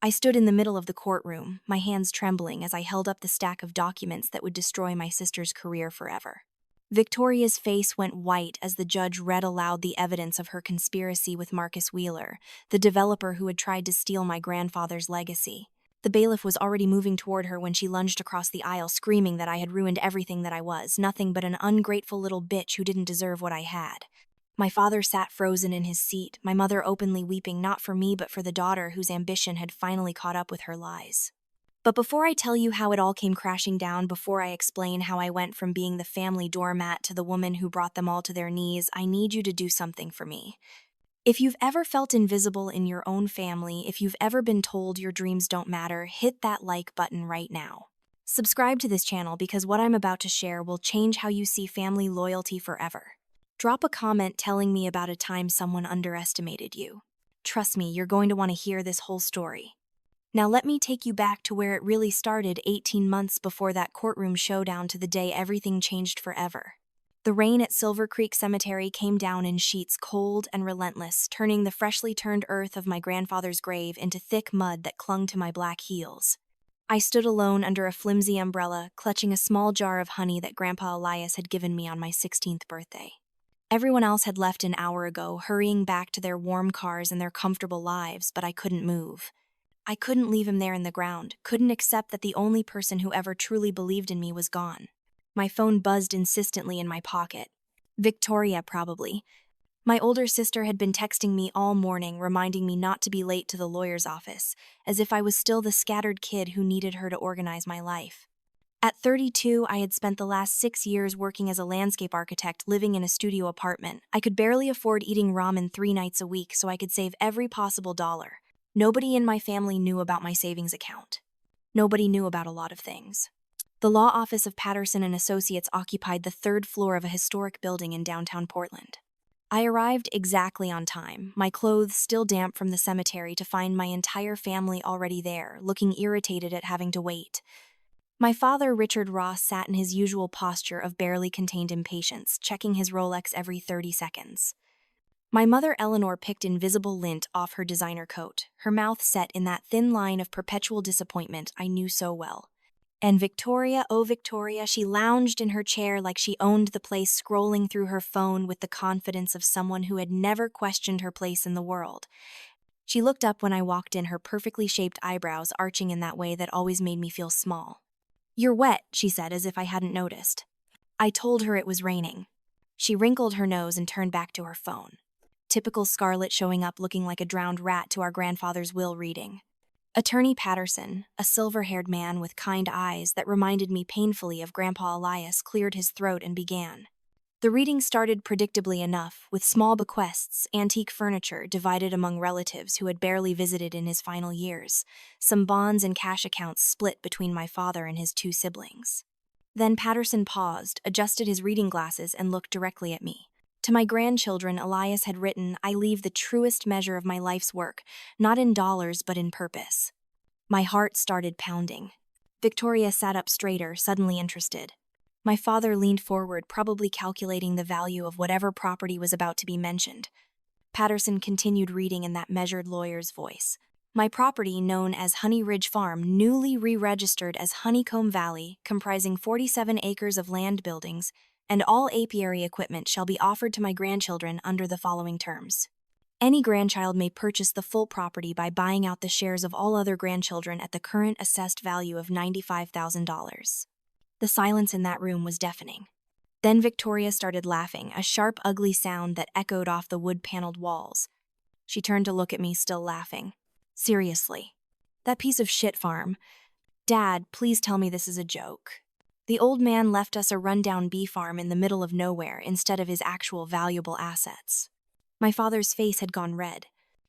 I stood in the middle of the courtroom, my hands trembling as I held up the stack of documents that would destroy my sister's career forever. Victoria's face went white as the judge read aloud the evidence of her conspiracy with Marcus Wheeler, the developer who had tried to steal my grandfather's legacy. The bailiff was already moving toward her when she lunged across the aisle, screaming that I had ruined everything that I was, nothing but an ungrateful little bitch who didn't deserve what I had. My father sat frozen in his seat, my mother openly weeping not for me but for the daughter whose ambition had finally caught up with her lies. But before I tell you how it all came crashing down, before I explain how I went from being the family doormat to the woman who brought them all to their knees, I need you to do something for me. If you've ever felt invisible in your own family, if you've ever been told your dreams don't matter, hit that like button right now. Subscribe to this channel because what I'm about to share will change how you see family loyalty forever. Drop a comment telling me about a time someone underestimated you. Trust me, you're going to want to hear this whole story. Now let me take you back to where it really started 18 months before that courtroom showdown to the day everything changed forever. The rain at Silver Creek Cemetery came down in sheets, cold and relentless, turning the freshly turned earth of my grandfather's grave into thick mud that clung to my black heels. I stood alone under a flimsy umbrella, clutching a small jar of honey that Grandpa Elias had given me on my 16th birthday. Everyone else had left an hour ago, hurrying back to their warm cars and their comfortable lives, but I couldn't move. I couldn't leave him there in the ground, couldn't accept that the only person who ever truly believed in me was gone. My phone buzzed insistently in my pocket. Victoria, probably. My older sister had been texting me all morning, reminding me not to be late to the lawyer's office, as if I was still the scattered kid who needed her to organize my life. At 32, I had spent the last 6 years working as a landscape architect, living in a studio apartment. I could barely afford eating ramen 3 nights a week, so I could save every possible dollar. Nobody in my family knew about my savings account. Nobody knew about a lot of things. The law office of Patterson and Associates occupied the 3rd floor of a historic building in downtown Portland. I arrived exactly on time, my clothes still damp from the cemetery, to find my entire family already there, looking irritated at having to wait. My father, Richard Ross, sat in his usual posture of barely contained impatience, checking his Rolex every 30 seconds. My mother, Eleanor, picked invisible lint off her designer coat, her mouth set in that thin line of perpetual disappointment I knew so well. And Victoria, oh Victoria, she lounged in her chair like she owned the place, scrolling through her phone with the confidence of someone who had never questioned her place in the world. She looked up when I walked in, her perfectly shaped eyebrows arching in that way that always made me feel small. "You're wet," she said, as if I hadn't noticed. I told her it was raining. She wrinkled her nose and turned back to her phone. Typical Scarlett showing up looking like a drowned rat to our grandfather's will reading. Attorney Patterson, a silver-haired man with kind eyes that reminded me painfully of Grandpa Elias, cleared his throat and began. The reading started predictably enough, with small bequests, antique furniture divided among relatives who had barely visited in his final years, some bonds and cash accounts split between my father and his 2 siblings. Then Patterson paused, adjusted his reading glasses, and looked directly at me. To my grandchildren, Elias had written, "I leave the truest measure of my life's work, not in dollars but in purpose." My heart started pounding. Victoria sat up straighter, suddenly interested. My father leaned forward, probably calculating the value of whatever property was about to be mentioned. Patterson continued reading in that measured lawyer's voice. "My property, known as Honey Ridge Farm, newly re-registered as Honeycomb Valley, comprising 47 acres of land buildings, and all apiary equipment, shall be offered to my grandchildren under the following terms. Any grandchild may purchase the full property by buying out the shares of all other grandchildren at the current assessed value of $95,000. The silence in that room was deafening. Then Victoria started laughing, a sharp, ugly sound that echoed off the wood-paneled walls. She turned to look at me, still laughing. "Seriously. That piece of shit farm. Dad, please tell me this is a joke. The old man left us a rundown bee farm in the middle of nowhere instead of his actual valuable assets." My father's face had gone red.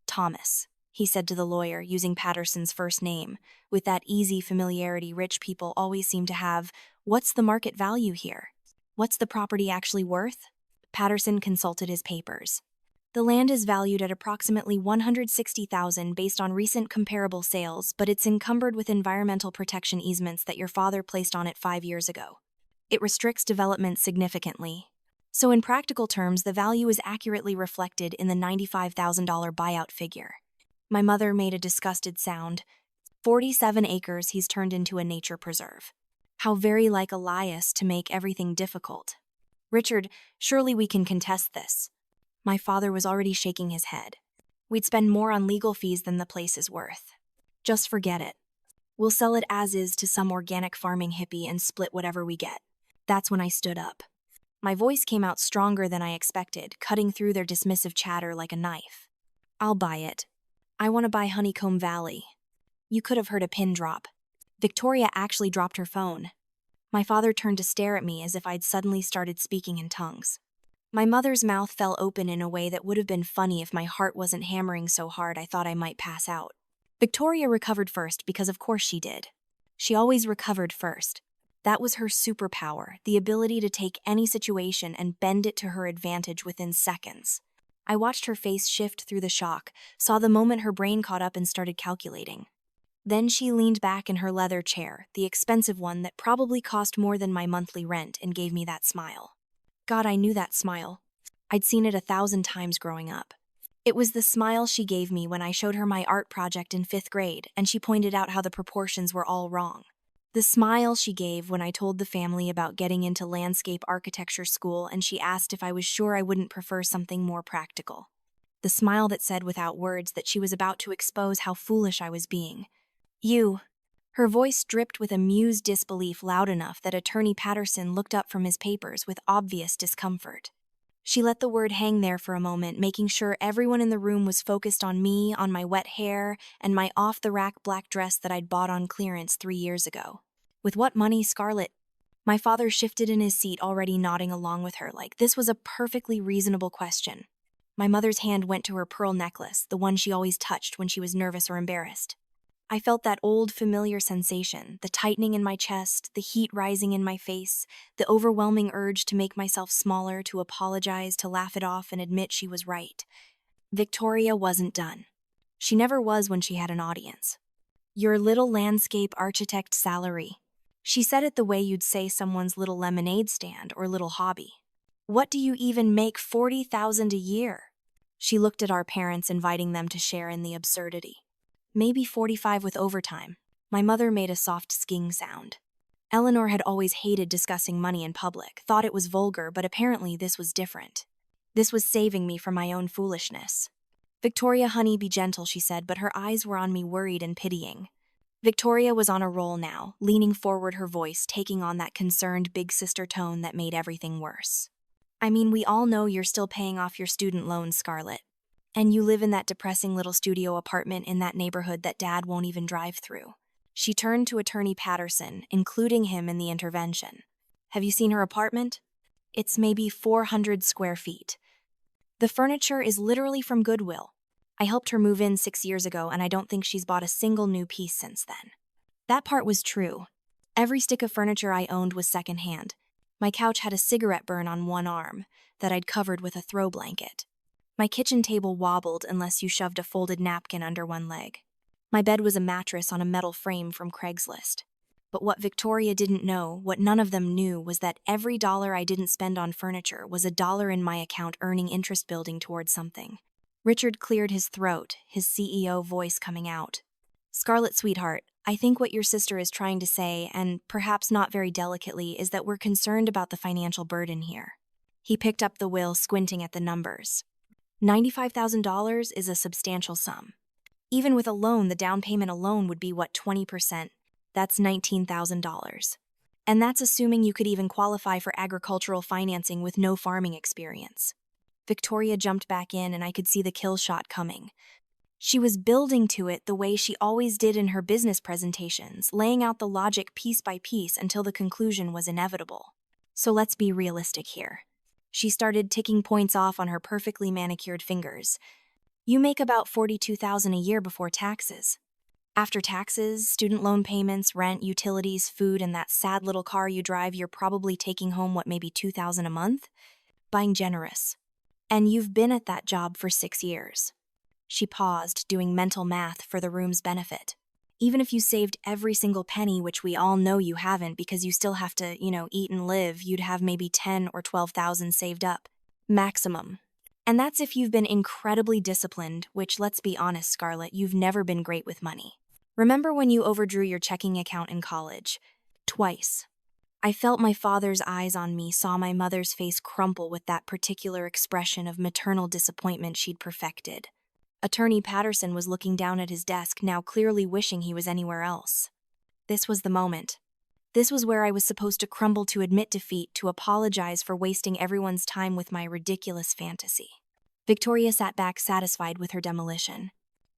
"Thomas," he said to the lawyer, using Patterson's first name, with that easy familiarity rich people always seem to have, "what's the market value here? What's the property actually worth?" Patterson consulted his papers. "The land is valued at approximately $160,000 based on recent comparable sales, but it's encumbered with environmental protection easements that your father placed on it 5 years ago. It restricts development significantly. So in practical terms, the value is accurately reflected in the $95,000 buyout figure." My mother made a disgusted sound. 47 acres he's turned into a nature preserve. How very like Elias to make everything difficult. Richard, surely we can contest this. My father was already shaking his head. We'd spend more on legal fees than the place is worth. Just forget it. We'll sell it as is to some organic farming hippie and split whatever we get. That's when I stood up. My voice came out stronger than I expected, cutting through their dismissive chatter like a knife. I'll buy it. I want to buy Honeycomb Valley. You could have heard a pin drop. Victoria actually dropped her phone. My father turned to stare at me as if I'd suddenly started speaking in tongues. My mother's mouth fell open in a way that would have been funny if my heart wasn't hammering so hard I thought I might pass out. Victoria recovered first because of course she did. She always recovered first. That was her superpower, the ability to take any situation and bend it to her advantage within seconds. I watched her face shift through the shock, saw the moment her brain caught up and started calculating. Then she leaned back in her leather chair, the expensive one that probably cost more than my monthly rent, and gave me that smile. God, I knew that smile. I'd seen it 1,000 times growing up. It was the smile she gave me when I showed her my art project in 5th grade and she pointed out how the proportions were all wrong. The smile she gave when I told the family about getting into landscape architecture school and she asked if I was sure I wouldn't prefer something more practical. The smile that said without words that she was about to expose how foolish I was being. You. Her voice dripped with amused disbelief loud enough that Attorney Patterson looked up from his papers with obvious discomfort. She let the word hang there for a moment, making sure everyone in the room was focused on me, on my wet hair, and my off-the-rack black dress that I'd bought on clearance 3 years ago. With what money, Scarlett? My father shifted in his seat, already nodding along with her, like this was a perfectly reasonable question. My mother's hand went to her pearl necklace, the one she always touched when she was nervous or embarrassed. I felt that old, familiar sensation, the tightening in my chest, the heat rising in my face, the overwhelming urge to make myself smaller, to apologize, to laugh it off and admit she was right. Victoria wasn't done. She never was when she had an audience. Your little landscape architect salary. She said it the way you'd say someone's little lemonade stand or little hobby. What do you even make 40,000 a year? She looked at our parents, inviting them to share in the absurdity. Maybe 45 with overtime. My mother made a soft sking sound. Eleanor had always hated discussing money in public, thought it was vulgar, but apparently this was different. This was saving me from my own foolishness. Victoria, honey, be gentle, she said, but her eyes were on me, worried and pitying. Victoria was on a roll now, leaning forward, her voice taking on that concerned big sister tone that made everything worse. I mean, we all know you're still paying off your student loans, Scarlett. And you live in that depressing little studio apartment in that neighborhood that Dad won't even drive through. She turned to Attorney Patterson, including him in the intervention. Have you seen her apartment? It's maybe 400 square feet. The furniture is literally from Goodwill. I helped her move in 6 years ago, and I don't think she's bought a single new piece since then. That part was true. Every stick of furniture I owned was secondhand. My couch had a cigarette burn on one arm that I'd covered with a throw blanket. My kitchen table wobbled unless you shoved a folded napkin under one leg. My bed was a mattress on a metal frame from Craigslist. But what Victoria didn't know, what none of them knew, was that every dollar I didn't spend on furniture was a dollar in my account earning interest, building towards something. Richard cleared his throat, his CEO voice coming out. Scarlett, sweetheart, I think what your sister is trying to say, and perhaps not very delicately, is that we're concerned about the financial burden here. He picked up the will, squinting at the numbers. $95,000 is a substantial sum. Even with a loan, the down payment alone would be, 20%? That's $19,000. And that's assuming you could even qualify for agricultural financing with no farming experience. Victoria jumped back in, and I could see the kill shot coming. She was building to it the way she always did in her business presentations, laying out the logic piece by piece until the conclusion was inevitable. So let's be realistic here. She started ticking points off on her perfectly manicured fingers. You make about $42,000 a year before taxes. After taxes, student loan payments, rent, utilities, food, and that sad little car you drive, you're probably taking home, maybe $2,000 a month? Buying generous. And you've been at that job for 6 years. She paused, doing mental math for the room's benefit. Even if you saved every single penny, which we all know you haven't because you still have to, eat and live, you'd have maybe 10 or 12,000 saved up. Maximum. And that's if you've been incredibly disciplined, which, let's be honest, Scarlett, you've never been great with money. Remember when you overdrew your checking account in college? Twice. I felt my father's eyes on me, saw my mother's face crumple with that particular expression of maternal disappointment she'd perfected. Attorney Patterson was looking down at his desk, now clearly wishing he was anywhere else. This was the moment. This was where I was supposed to crumble, to admit defeat, to apologize for wasting everyone's time with my ridiculous fantasy. Victoria sat back, satisfied with her demolition.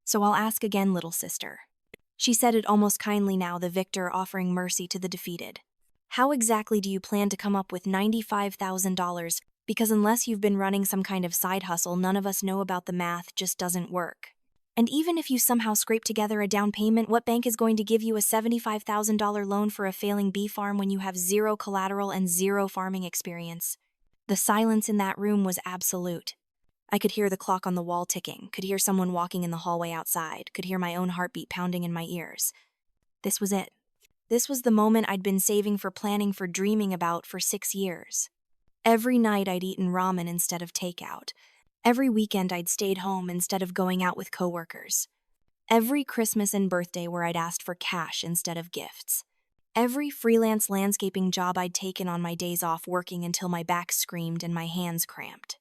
"So I'll ask again, little sister." She said it almost kindly now, the victor offering mercy to the defeated. "How exactly do you plan to come up with $95,000? Because unless you've been running some kind of side hustle, none of us know about, the math just doesn't work. And even if you somehow scrape together a down payment, what bank is going to give you a $75,000 loan for a failing bee farm when you have zero collateral and zero farming experience?" The silence in that room was absolute. I could hear the clock on the wall ticking, could hear someone walking in the hallway outside, could hear my own heartbeat pounding in my ears. This was it. This was the moment I'd been saving for, planning for, dreaming about for 6 years. Every night I'd eaten ramen instead of takeout. Every weekend I'd stayed home instead of going out with coworkers. Every Christmas and birthday where I'd asked for cash instead of gifts. Every freelance landscaping job I'd taken on my days off, working until my back screamed and my hands cramped.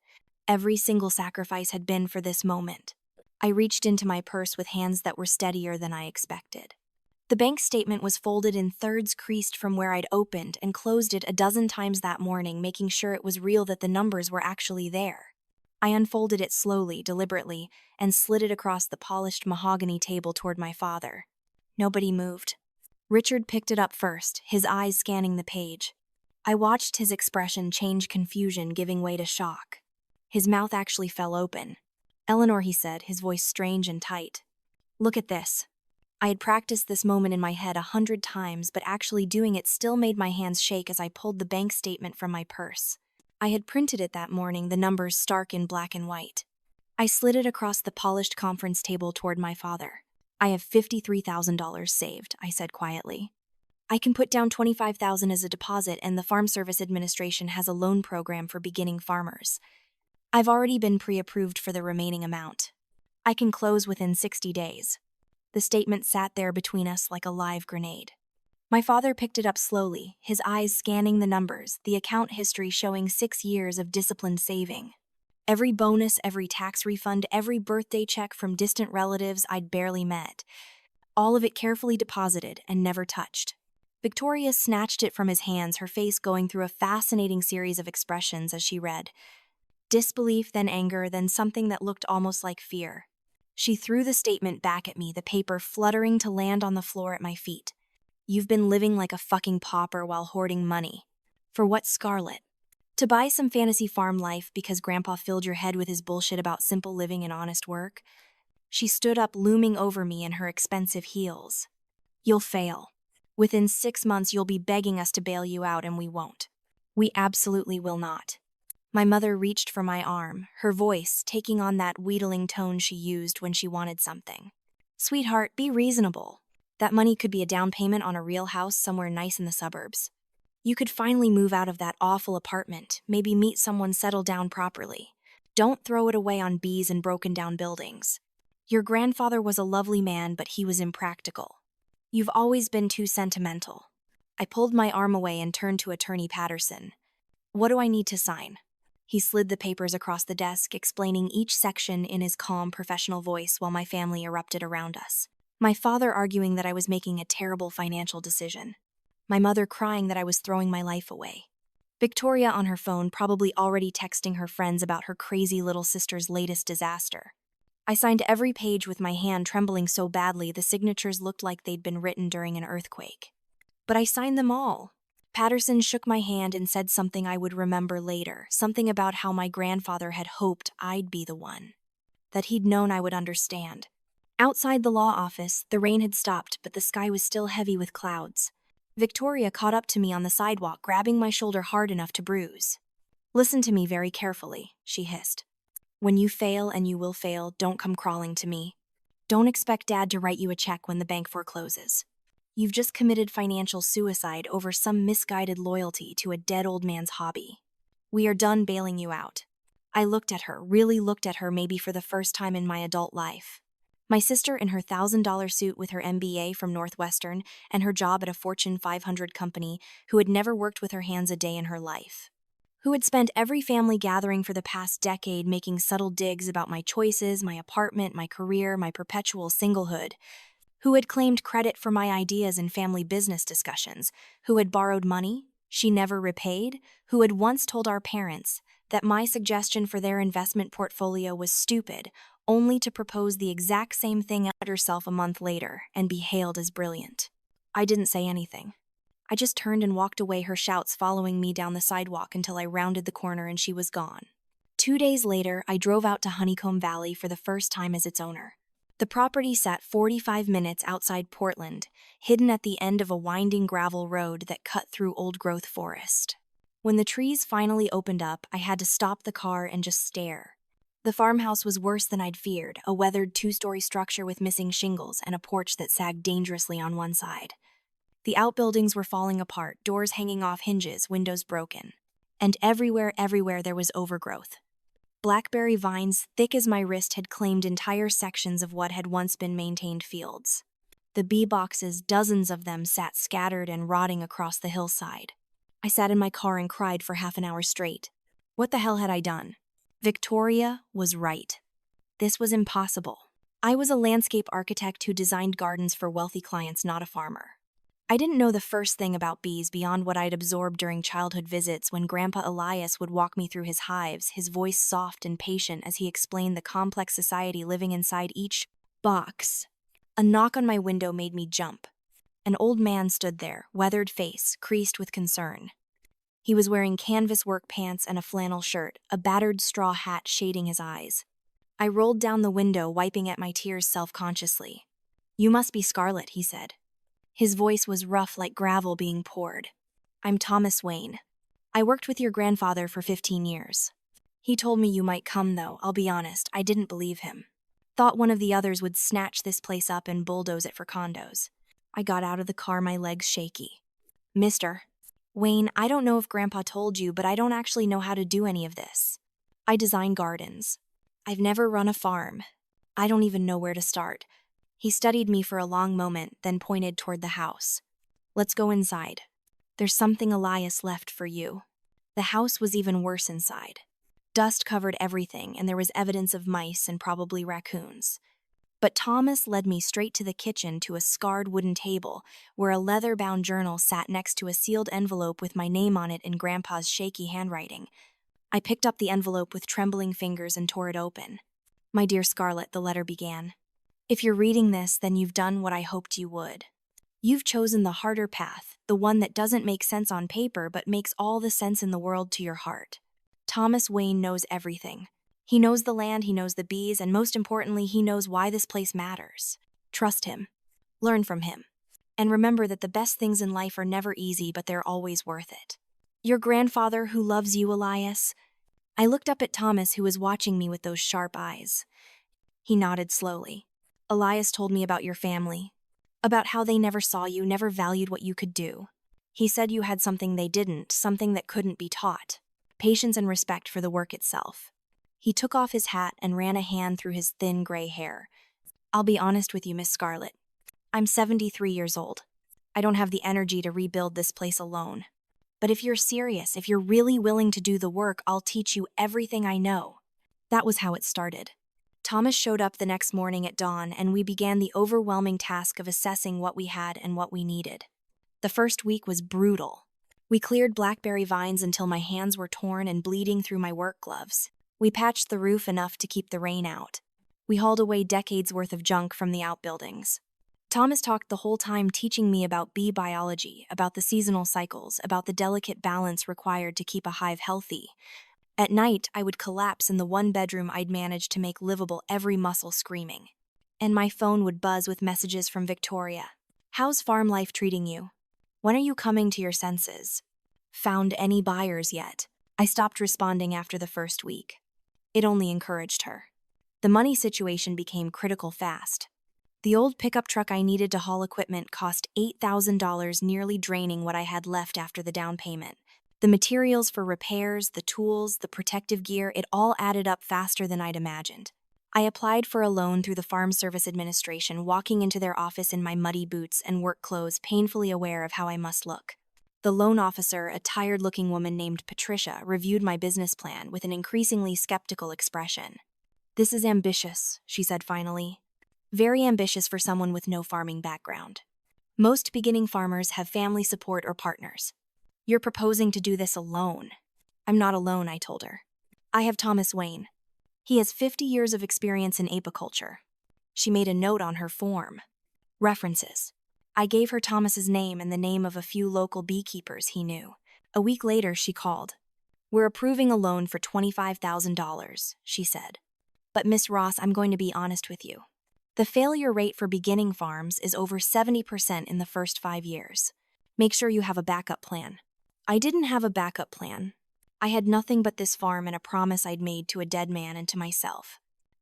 Every single sacrifice had been for this moment. I reached into my purse with hands that were steadier than I expected. The bank statement was folded in thirds, creased from where I'd opened and closed it a dozen times that morning, making sure it was real, that the numbers were actually there. I unfolded it slowly, deliberately, and slid it across the polished mahogany table toward my father. Nobody moved. Richard picked it up first, his eyes scanning the page. I watched his expression change, confusion giving way to shock. His mouth actually fell open. "Eleanor," he said, his voice strange and tight. "Look at this." I had practiced this moment in my head 100 times, but actually doing it still made my hands shake as I pulled the bank statement from my purse. I had printed it that morning, the numbers stark in black and white. I slid it across the polished conference table toward my father. "I have $53,000 saved," I said quietly. "I can put down $25,000 as a deposit, and the Farm Service Administration has a loan program for beginning farmers. I've already been pre-approved for the remaining amount. I can close within 60 days. The statement sat there between us like a live grenade. My father picked it up slowly, his eyes scanning the numbers, the account history showing 6 years of disciplined saving. Every bonus, every tax refund, every birthday check from distant relatives I'd barely met. All of it carefully deposited and never touched. Victoria snatched it from his hands, her face going through a fascinating series of expressions as she read. Disbelief, then anger, then something that looked almost like fear. She threw the statement back at me, the paper fluttering to land on the floor at my feet. "You've been living like a fucking pauper while hoarding money. For what, Scarlett? To buy some fantasy farm life because Grandpa filled your head with his bullshit about simple living and honest work?" She stood up, looming over me in her expensive heels. "You'll fail. Within 6 months you'll be begging us to bail you out, and we won't. We absolutely will not." My mother reached for my arm, her voice taking on that wheedling tone she used when she wanted something. "Sweetheart, be reasonable. That money could be a down payment on a real house somewhere nice in the suburbs. You could finally move out of that awful apartment, maybe meet someone, settle down properly. Don't throw it away on bees and broken down buildings. Your grandfather was a lovely man, but he was impractical. You've always been too sentimental." I pulled my arm away and turned to Attorney Patterson. "What do I need to sign?" He slid the papers across the desk, explaining each section in his calm, professional voice while my family erupted around us. My father arguing that I was making a terrible financial decision. My mother crying that I was throwing my life away. Victoria on her phone, probably already texting her friends about her crazy little sister's latest disaster. I signed every page with my hand trembling so badly the signatures looked like they'd been written during an earthquake. But I signed them all. Patterson shook my hand and said something I would remember later, something about how my grandfather had hoped I'd be the one. That he'd known I would understand. Outside the law office, the rain had stopped, but the sky was still heavy with clouds. Victoria caught up to me on the sidewalk, grabbing my shoulder hard enough to bruise. "Listen to me very carefully," she hissed. "When you fail, and you will fail, don't come crawling to me. Don't expect Dad to write you a check when the bank forecloses. You've just committed financial suicide over some misguided loyalty to a dead old man's hobby. We are done bailing you out." I looked at her, really looked at her, maybe for the first time in my adult life. My sister in her $1,000 suit with her MBA from Northwestern and her job at a Fortune 500 company who had never worked with her hands a day in her life. Who had spent every family gathering for the past decade making subtle digs about my choices, my apartment, my career, my perpetual singlehood. Who had claimed credit for my ideas in family business discussions. Who had borrowed money she never repaid. Who had once told our parents that my suggestion for their investment portfolio was stupid, only to propose the exact same thing at herself a month later and be hailed as brilliant. I didn't say anything. I just turned and walked away, her shouts following me down the sidewalk until I rounded the corner and she was gone. 2 days later, I drove out to Honeycomb Valley for the first time as its owner. The property sat 45 minutes outside Portland, hidden at the end of a winding gravel road that cut through old-growth forest. When the trees finally opened up, I had to stop the car and just stare. The farmhouse was worse than I'd feared, a weathered 2-story structure with missing shingles and a porch that sagged dangerously on one side. The outbuildings were falling apart, doors hanging off hinges, windows broken. And everywhere there was overgrowth. Blackberry vines, thick as my wrist, had claimed entire sections of what had once been maintained fields. The bee boxes, dozens of them, sat scattered and rotting across the hillside. I sat in my car and cried for half an hour straight. What the hell had I done? Victoria was right. This was impossible. I was a landscape architect who designed gardens for wealthy clients, not a farmer. I didn't know the first thing about bees beyond what I'd absorbed during childhood visits when Grandpa Elias would walk me through his hives, his voice soft and patient as he explained the complex society living inside each box. A knock on my window made me jump. An old man stood there, weathered face, creased with concern. He was wearing canvas work pants and a flannel shirt, a battered straw hat shading his eyes. I rolled down the window, wiping at my tears self-consciously. "You must be Scarlett," he said. His voice was rough like gravel being poured. "I'm Thomas Wayne. I worked with your grandfather for 15 years. He told me you might come, though. I'll be honest, I didn't believe him. Thought one of the others would snatch this place up and bulldoze it for condos." I got out of the car, my legs shaky. "Mr. Wayne, I don't know if Grandpa told you, but I don't actually know how to do any of this. I design gardens. I've never run a farm. I don't even know where to start." He studied me for a long moment, then pointed toward the house. "Let's go inside. There's something Elias left for you." The house was even worse inside. Dust covered everything, and there was evidence of mice and probably raccoons. But Thomas led me straight to the kitchen, to a scarred wooden table, where a leather-bound journal sat next to a sealed envelope with my name on it in Grandpa's shaky handwriting. I picked up the envelope with trembling fingers and tore it open. "My dear Scarlett," the letter began. "If you're reading this, then you've done what I hoped you would. You've chosen the harder path, the one that doesn't make sense on paper but makes all the sense in the world to your heart. Thomas Wayne knows everything. He knows the land, he knows the bees, and most importantly, he knows why this place matters. Trust him. Learn from him. And remember that the best things in life are never easy, but they're always worth it. Your grandfather who loves you, Elias." I looked up at Thomas, who was watching me with those sharp eyes. He nodded slowly. "Elias told me about your family, about how they never saw you, never valued what you could do. He said you had something they didn't, something that couldn't be taught. Patience and respect for the work itself." He took off his hat and ran a hand through his thin gray hair. "I'll be honest with you, Miss Scarlett. I'm 73 years old. I don't have the energy to rebuild this place alone. But if you're serious, if you're really willing to do the work, I'll teach you everything I know." That was how it started. Thomas showed up the next morning at dawn, and we began the overwhelming task of assessing what we had and what we needed. The first week was brutal. We cleared blackberry vines until my hands were torn and bleeding through my work gloves. We patched the roof enough to keep the rain out. We hauled away decades' worth of junk from the outbuildings. Thomas talked the whole time, teaching me about bee biology, about the seasonal cycles, about the delicate balance required to keep a hive healthy. At night, I would collapse in the one bedroom I'd managed to make livable, every muscle screaming. And my phone would buzz with messages from Victoria. "How's farm life treating you? When are you coming to your senses? Found any buyers yet?" I stopped responding after the first week. It only encouraged her. The money situation became critical fast. The old pickup truck I needed to haul equipment cost $8,000, nearly draining what I had left after the down payment. The materials for repairs, the tools, the protective gear, it all added up faster than I'd imagined. I applied for a loan through the Farm Service Administration, walking into their office in my muddy boots and work clothes, painfully aware of how I must look. The loan officer, a tired-looking woman named Patricia, reviewed my business plan with an increasingly skeptical expression. "This is ambitious," she said finally. "Very ambitious for someone with no farming background. Most beginning farmers have family support or partners. You're proposing to do this alone." "I'm not alone," I told her. "I have Thomas Wayne. He has 50 years of experience in apiculture." She made a note on her form. References. I gave her Thomas's name and the name of a few local beekeepers he knew. A week later, she called. "We're approving a loan for $25,000, she said. "But Miss Ross, I'm going to be honest with you. The failure rate for beginning farms is over 70% in the first 5 years. Make sure you have a backup plan." I didn't have a backup plan. I had nothing but this farm and a promise I'd made to a dead man and to myself.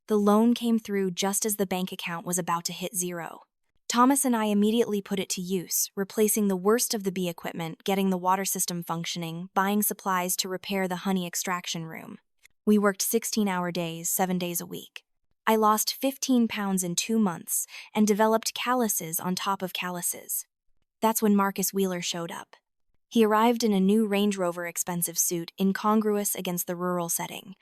The loan came through just as the bank account was about to hit zero. Thomas and I immediately put it to use, replacing the worst of the bee equipment, getting the water system functioning, buying supplies to repair the honey extraction room. We worked 16-hour days, 7 days a week. I lost 15 pounds in 2 months and developed calluses on top of calluses. That's when Marcus Wheeler showed up. He arrived in a new Range Rover expensive suit, incongruous against the rural setting.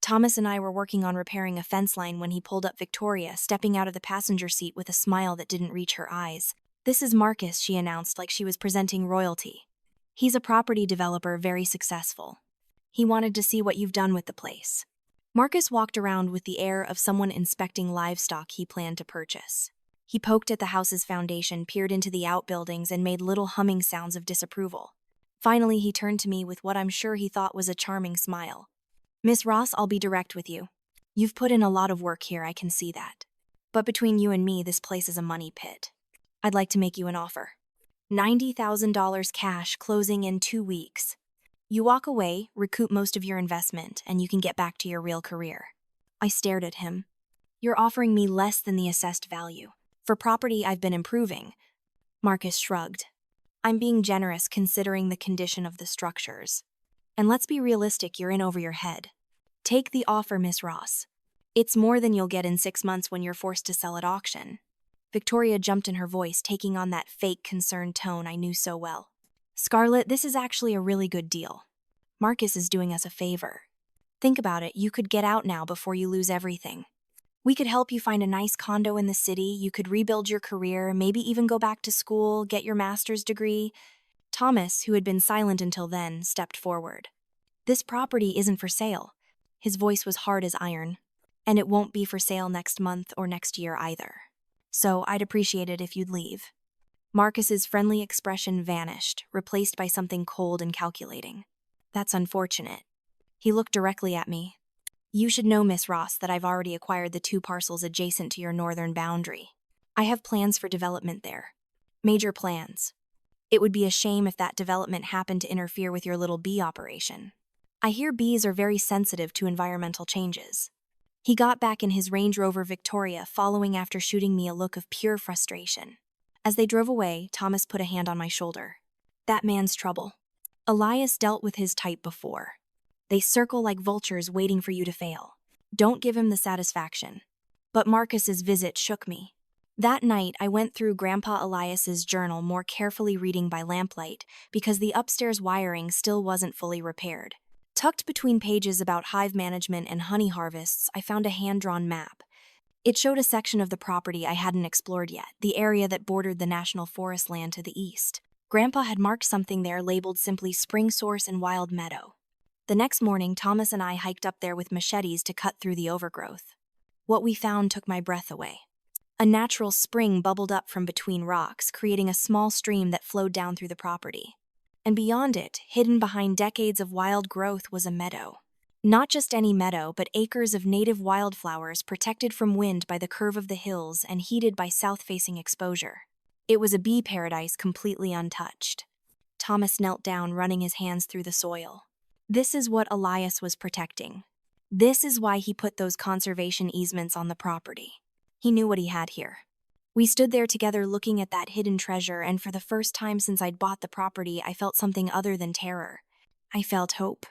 Thomas and I were working on repairing a fence line when he pulled up Victoria, stepping out of the passenger seat with a smile that didn't reach her eyes. "This is Marcus," she announced like she was presenting royalty. "He's a property developer, very successful. He wanted to see what you've done with the place." Marcus walked around with the air of someone inspecting livestock he planned to purchase. He poked at the house's foundation, peered into the outbuildings, and made little humming sounds of disapproval. Finally, he turned to me with what I'm sure he thought was a charming smile. "Miss Ross, I'll be direct with you. You've put in a lot of work here, I can see that. But between you and me, this place is a money pit. I'd like to make you an offer. $90,000 cash, closing in 2 weeks. You walk away, recoup most of your investment, and you can get back to your real career." I stared at him. "You're offering me less than the assessed value for property I've been improving." Marcus shrugged. "I'm being generous considering the condition of the structures. And let's be realistic, you're in over your head. Take the offer, Miss Ross. It's more than you'll get in 6 months when you're forced to sell at auction." Victoria jumped in her voice, taking on that fake concerned tone I knew so well. "Scarlett, this is actually a really good deal. Marcus is doing us a favor. Think about it, you could get out now before you lose everything. We could help you find a nice condo in the city, you could rebuild your career, maybe even go back to school, get your master's degree." Thomas, who had been silent until then, stepped forward. "This property isn't for sale." His voice was hard as iron. "And it won't be for sale next month or next year either. So I'd appreciate it if you'd leave." Marcus's friendly expression vanished, replaced by something cold and calculating. "That's unfortunate." He looked directly at me. "You should know, Miss Ross, that I've already acquired the 2 parcels adjacent to your northern boundary. I have plans for development there. Major plans. It would be a shame if that development happened to interfere with your little bee operation. I hear bees are very sensitive to environmental changes." He got back in his Range Rover Victoria, following after shooting me a look of pure frustration. As they drove away, Thomas put a hand on my shoulder. "That man's trouble. Elias dealt with his type before. They circle like vultures waiting for you to fail. Don't give him the satisfaction." But Marcus's visit shook me. That night, I went through Grandpa Elias's journal more carefully, reading by lamplight, because the upstairs wiring still wasn't fully repaired. Tucked between pages about hive management and honey harvests, I found a hand-drawn map. It showed a section of the property I hadn't explored yet, the area that bordered the National Forest land to the east. Grandpa had marked something there labeled simply Spring Source and Wild Meadow. The next morning, Thomas and I hiked up there with machetes to cut through the overgrowth. What we found took my breath away. A natural spring bubbled up from between rocks, creating a small stream that flowed down through the property. And beyond it, hidden behind decades of wild growth, was a meadow. Not just any meadow, but acres of native wildflowers protected from wind by the curve of the hills and heated by south-facing exposure. It was a bee paradise, completely untouched. Thomas knelt down, running his hands through the soil. This is what Elias was protecting. This is why he put those conservation easements on the property. He knew what he had here. We stood there together looking at that hidden treasure, and for the first time since I'd bought the property, I felt something other than terror. I felt hope.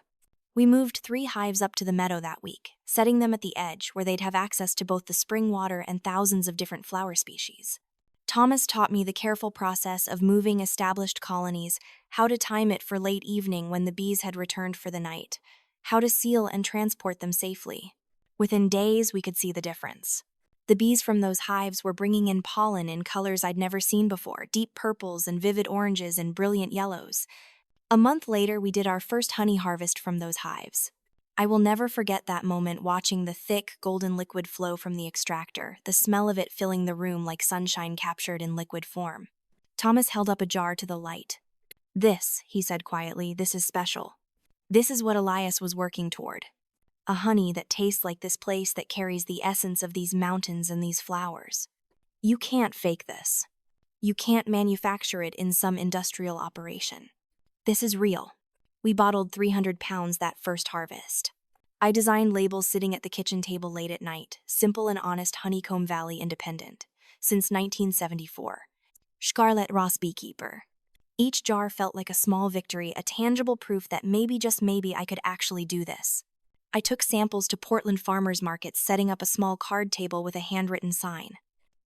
We moved 3 hives up to the meadow that week, setting them at the edge where they'd have access to both the spring water and thousands of different flower species. Thomas taught me the careful process of moving established colonies, how to time it for late evening when the bees had returned for the night, how to seal and transport them safely. Within days, we could see the difference. The bees from those hives were bringing in pollen in colors I'd never seen before, deep purples and vivid oranges and brilliant yellows. A month later, we did our first honey harvest from those hives. I will never forget that moment watching the thick, golden liquid flow from the extractor, the smell of it filling the room like sunshine captured in liquid form. Thomas held up a jar to the light. "This," he said quietly, "this is special. This is what Elias was working toward. A honey that tastes like this place that carries the essence of these mountains and these flowers. You can't fake this. You can't manufacture it in some industrial operation. This is real." We bottled 300 pounds that first harvest. I designed labels sitting at the kitchen table late at night, simple and honest Honeycomb Valley Independent, since 1974. Scarlett Ross Beekeeper. Each jar felt like a small victory, a tangible proof that maybe, just maybe, I could actually do this. I took samples to Portland farmers markets, setting up a small card table with a handwritten sign.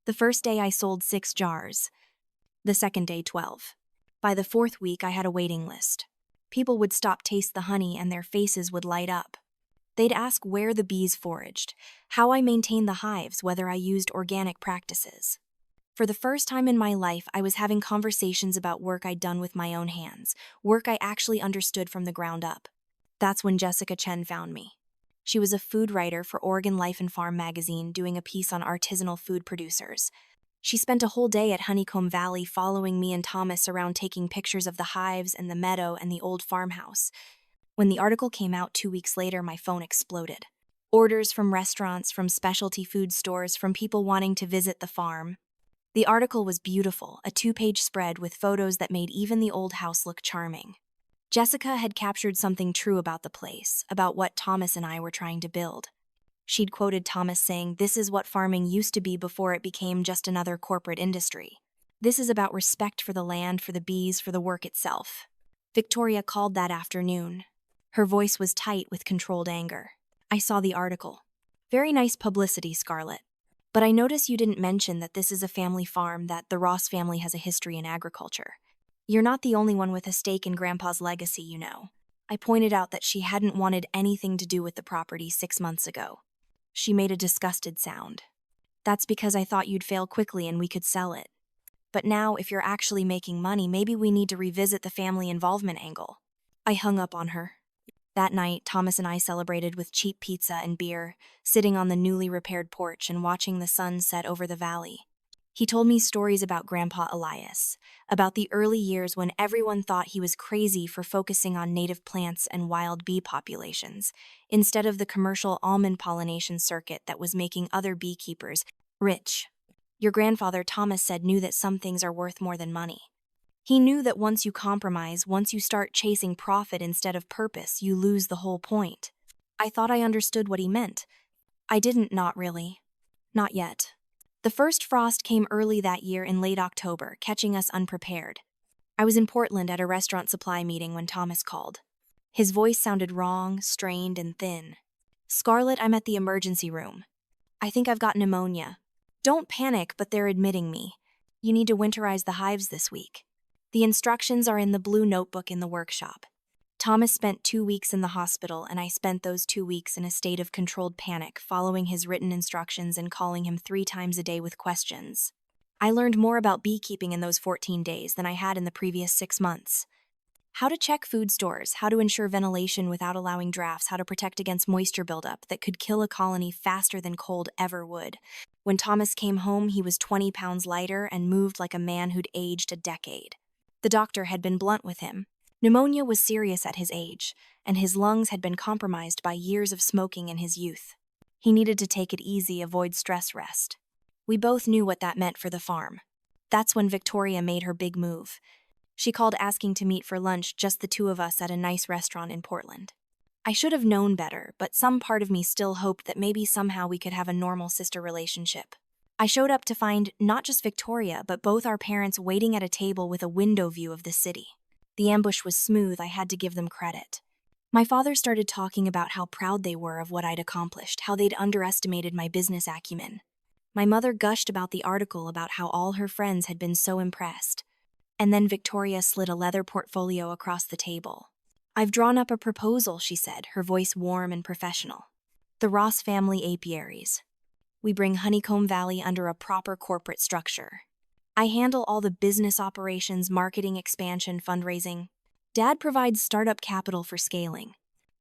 The first day I sold 6 jars. The second day 12. By the 4th week I had a waiting list. People would stop, taste the honey, and their faces would light up. They'd ask where the bees foraged, how I maintained the hives, whether I used organic practices. For the first time in my life, I was having conversations about work I'd done with my own hands, work I actually understood from the ground up. That's when Jessica Chen found me. She was a food writer for Oregon Life and Farm magazine, doing a piece on artisanal food producers. She spent a whole day at Honeycomb Valley following me and Thomas around, taking pictures of the hives and the meadow and the old farmhouse. When the article came out 2 weeks later, my phone exploded. Orders from restaurants, from specialty food stores, from people wanting to visit the farm. The article was beautiful, a 2-page spread with photos that made even the old house look charming. Jessica had captured something true about the place, about what Thomas and I were trying to build. She'd quoted Thomas saying, "This is what farming used to be before it became just another corporate industry. This is about respect for the land, for the bees, for the work itself." Victoria called that afternoon. Her voice was tight with controlled anger. "I saw the article. Very nice publicity, Scarlett. But I notice you didn't mention that this is a family farm, that the Ross family has a history in agriculture. You're not the only one with a stake in Grandpa's legacy, you know." I pointed out that she hadn't wanted anything to do with the property 6 months ago. She made a disgusted sound. "That's because I thought you'd fail quickly and we could sell it. But now, if you're actually making money, maybe we need to revisit the family involvement angle." I hung up on her. That night, Thomas and I celebrated with cheap pizza and beer, sitting on the newly repaired porch and watching the sun set over the valley. He told me stories about Grandpa Elias, about the early years when everyone thought he was crazy for focusing on native plants and wild bee populations, instead of the commercial almond pollination circuit that was making other beekeepers rich. Your grandfather, Thomas said, knew that some things are worth more than money. He knew that once you compromise, once you start chasing profit instead of purpose, you lose the whole point. I thought I understood what he meant. I didn't, not really. Not yet. The first frost came early that year in late October, catching us unprepared. I was in Portland at a restaurant supply meeting when Thomas called. His voice sounded wrong, strained, and thin. "Scarlett, I'm at the emergency room. I think I've got pneumonia. Don't panic, but they're admitting me. You need to winterize the hives this week. The instructions are in the blue notebook in the workshop." Thomas spent 2 weeks in the hospital, and I spent those 2 weeks in a state of controlled panic, following his written instructions and calling him 3 times a day with questions. I learned more about beekeeping in those 14 days than I had in the previous 6 months. How to check food stores, how to ensure ventilation without allowing drafts, how to protect against moisture buildup that could kill a colony faster than cold ever would. When Thomas came home, he was 20 pounds lighter and moved like a man who'd aged a decade. The doctor had been blunt with him. Pneumonia was serious at his age, and his lungs had been compromised by years of smoking in his youth. He needed to take it easy, avoid stress, rest. We both knew what that meant for the farm. That's when Victoria made her big move. She called asking to meet for lunch, just the 2 of us at a nice restaurant in Portland. I should have known better, but some part of me still hoped that maybe somehow we could have a normal sister relationship. I showed up to find not just Victoria, but both our parents waiting at a table with a window view of the city. The ambush was smooth, I had to give them credit. My father started talking about how proud they were of what I'd accomplished, how they'd underestimated my business acumen. My mother gushed about the article about how all her friends had been so impressed. And then Victoria slid a leather portfolio across the table. "I've drawn up a proposal," she said, her voice warm and professional. "The Ross family apiaries. We bring Honeycomb Valley under a proper corporate structure. I handle all the business operations, marketing, expansion, fundraising. Dad provides startup capital for scaling.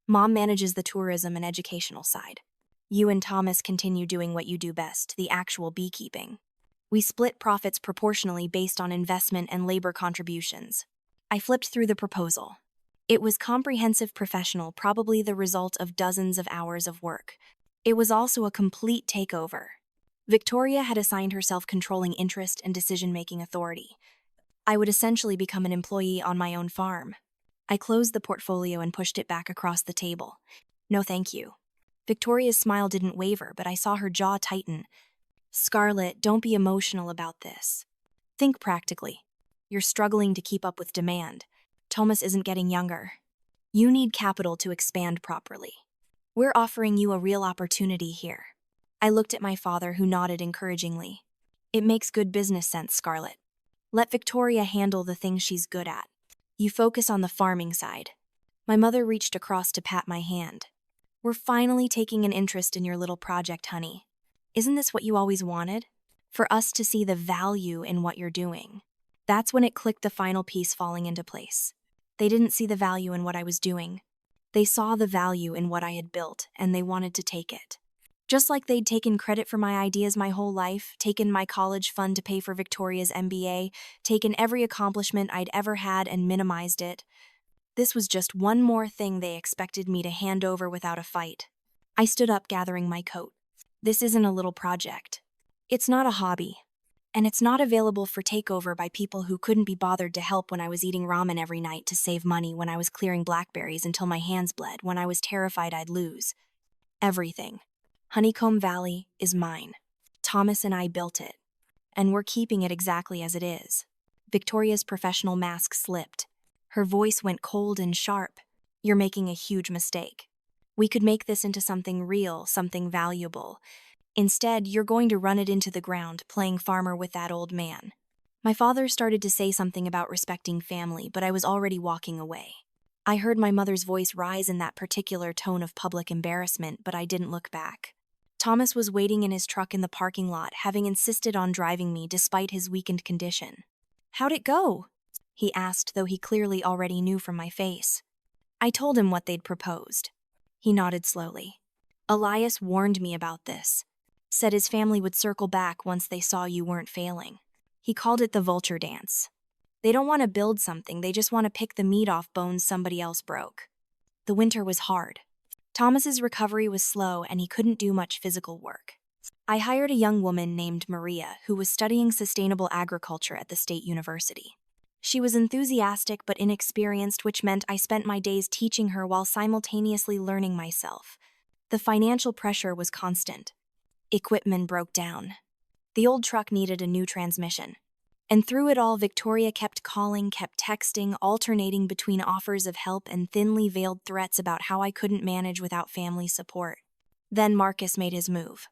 Mom manages the tourism and educational side. You and Thomas continue doing what you do best, the actual beekeeping. We split profits proportionally based on investment and labor contributions." I flipped through the proposal. It was comprehensive, professional, probably the result of dozens of hours of work. It was also a complete takeover. Victoria had assigned herself controlling interest and decision-making authority. I would essentially become an employee on my own farm. I closed the portfolio and pushed it back across the table. "No, thank you." Victoria's smile didn't waver, but I saw her jaw tighten. "Scarlett, don't be emotional about this. Think practically. You're struggling to keep up with demand. Thomas isn't getting younger. You need capital to expand properly. We're offering you a real opportunity here." I looked at my father, who nodded encouragingly. "It makes good business sense, Scarlett. Let Victoria handle the things she's good at. You focus on the farming side." My mother reached across to pat my hand. "We're finally taking an interest in your little project, honey. Isn't this what you always wanted? For us to see the value in what you're doing." That's when it clicked, the final piece falling into place. They didn't see the value in what I was doing. They saw the value in what I had built, and they wanted to take it. Just like they'd taken credit for my ideas my whole life, taken my college fund to pay for Victoria's MBA, taken every accomplishment I'd ever had and minimized it. This was just one more thing they expected me to hand over without a fight. I stood up, gathering my coat. This isn't a little project. It's not a hobby. And it's not available for takeover by people who couldn't be bothered to help when I was eating ramen every night to save money, when I was clearing blackberries until my hands bled, when I was terrified I'd lose. Everything. Honeycomb Valley is mine. Thomas and I built it. And we're keeping it exactly as it is. Victoria's professional mask slipped. Her voice went cold and sharp. "You're making a huge mistake. We could make this into something real, something valuable. Instead, you're going to run it into the ground, playing farmer with that old man." My father started to say something about respecting family, but I was already walking away. I heard my mother's voice rise in that particular tone of public embarrassment, but I didn't look back. Thomas was waiting in his truck in the parking lot, having insisted on driving me despite his weakened condition. "How'd it go?" he asked, though he clearly already knew from my face. I told him what they'd proposed. He nodded slowly. "Elias warned me about this. Said his family would circle back once they saw you weren't failing. He called it the vulture dance. They don't want to build something, they just want to pick the meat off bones somebody else broke." The winter was hard. Thomas's recovery was slow, and he couldn't do much physical work. I hired a young woman named Maria, who was studying sustainable agriculture at the state university. She was enthusiastic but inexperienced, which meant I spent my days teaching her while simultaneously learning myself. The financial pressure was constant. Equipment broke down. The old truck needed a new transmission. And through it all, Victoria kept calling, kept texting, alternating between offers of help and thinly veiled threats about how I couldn't manage without family support. Then Marcus made his move.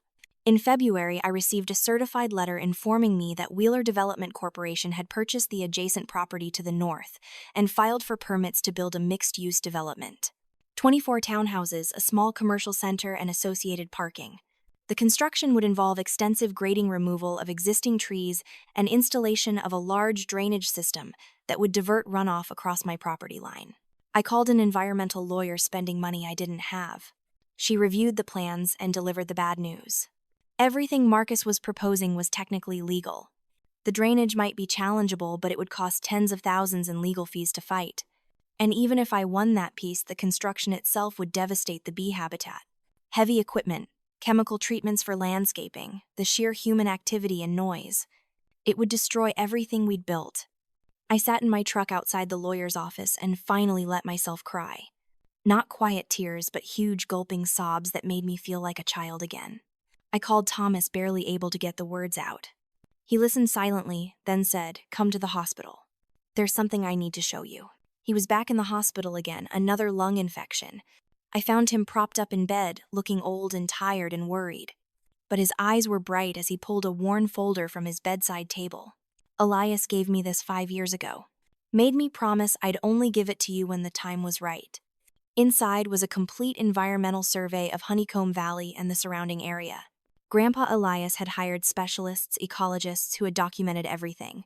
In February, I received a certified letter informing me that Wheeler Development Corporation had purchased the adjacent property to the north and filed for permits to build a mixed-use development. 24 townhouses, a small commercial center, and associated parking. The construction would involve extensive grading, removal of existing trees, and installation of a large drainage system that would divert runoff across my property line. I called an environmental lawyer, spending money I didn't have. She reviewed the plans and delivered the bad news. Everything Marcus was proposing was technically legal. The drainage might be challengeable, but it would cost tens of thousands in legal fees to fight. And even if I won that piece, the construction itself would devastate the bee habitat. Heavy equipment, chemical treatments for landscaping, the sheer human activity and noise. It would destroy everything we'd built. I sat in my truck outside the lawyer's office and finally let myself cry. Not quiet tears, but huge gulping sobs that made me feel like a child again. I called Thomas, barely able to get the words out. He listened silently, then said, "Come to the hospital. There's something I need to show you." He was back in the hospital again, another lung infection. I found him propped up in bed, looking old and tired and worried. But his eyes were bright as he pulled a worn folder from his bedside table. Elias gave me this 5 years ago. Made me promise I'd only give it to you when the time was right. Inside was a complete environmental survey of Honeycomb Valley and the surrounding area. Grandpa Elias had hired specialists, ecologists who had documented everything.